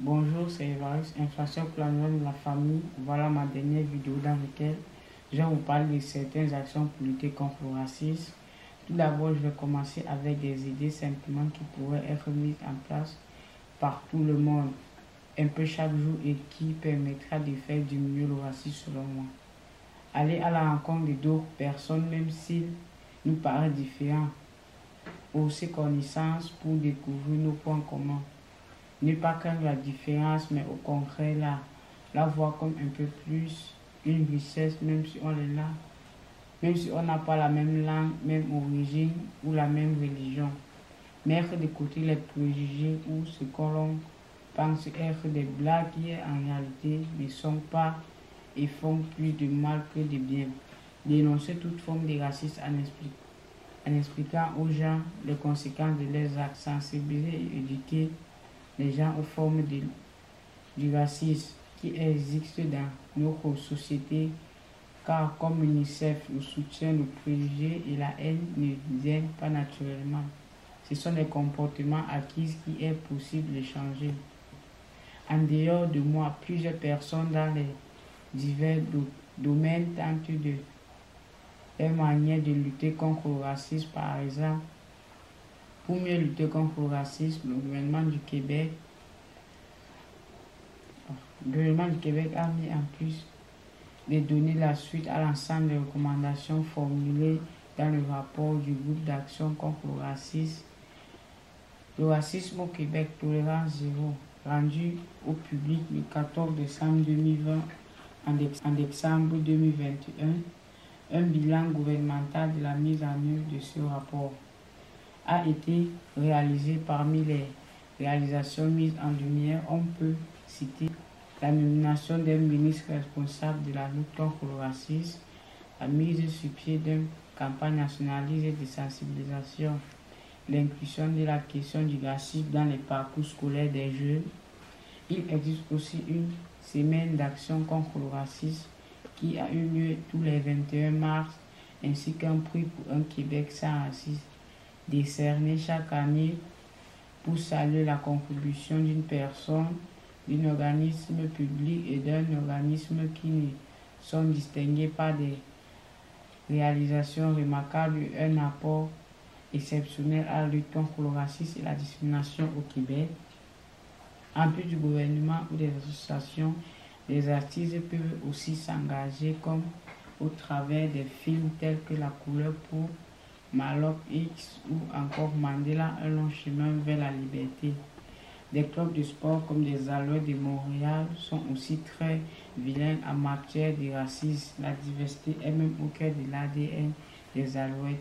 Bonjour, c'est Évariste, inflation pluriannuelle de la famille. Voilà ma dernière vidéo dans laquelle je vais vous parler de certaines actions pour lutter contre le racisme. Tout d'abord, je vais commencer avec des idées simplement qui pourraient être mises en place par tout le monde, un peu chaque jour et qui permettra de faire diminuer le racisme selon moi. Aller à la rencontre d'autres personnes, même s'ils nous paraissent différents, hausser connaissance pour découvrir nos points communs. Ne pas craindre la différence, mais au contraire la voir comme un peu plus une richesse, même si on est là, même si on n'a pas la même langue, même origine ou la même religion. Mettre de côté les préjugés ou ce qu'on pense être des blagues qui en réalité ne sont pas et font plus de mal que de bien. Dénoncer toute forme de racisme en expliquant aux gens les conséquences de leurs actes, sensibiliser et éduquer les gens aux formes du racisme qui existent dans notre société, car comme UNICEF, le soutien, le préjugé et la haine ne viennent pas naturellement. Ce sont des comportements acquis qui est possible de changer. En dehors de moi, plusieurs personnes dans les divers domaines tentent de leur manière de lutter contre le racisme. Par exemple, pour mieux lutter contre le racisme, le gouvernement du Québec a mis en plus de donner la suite à l'ensemble des recommandations formulées dans le rapport du groupe d'action contre le racisme. Le racisme au Québec, tolérance zéro, rendu au public le 14 décembre 2020 en décembre 2021. Un bilan gouvernemental de la mise en œuvre de ce rapport a été réalisé. Parmi les réalisations mises en lumière, on peut citer la nomination d'un ministre responsable de la lutte contre le racisme, la mise sur pied d'une campagne nationalisée de sensibilisation, l'inclusion de la question du racisme dans les parcours scolaires des jeunes. Il existe aussi une semaine d'action contre le racisme qui a eu lieu tous les 21 mars, ainsi qu'un prix pour un Québec sans racisme, décerné chaque année pour saluer la contribution d'une personne, d'un organisme public et d'un organisme qui ne sont distingués par des réalisations remarquables et un apport exceptionnel à la lutte contre le racisme et la discrimination au Québec. En plus du gouvernement ou des associations, les artistes peuvent aussi s'engager comme au travers des films tels que La couleur pour Malcolm X ou encore Mandela, un long chemin vers la liberté. Des clubs de sport comme les Alouettes de Montréal sont aussi très vilains en matière de racisme. La diversité est même au cœur de l'ADN des Alouettes.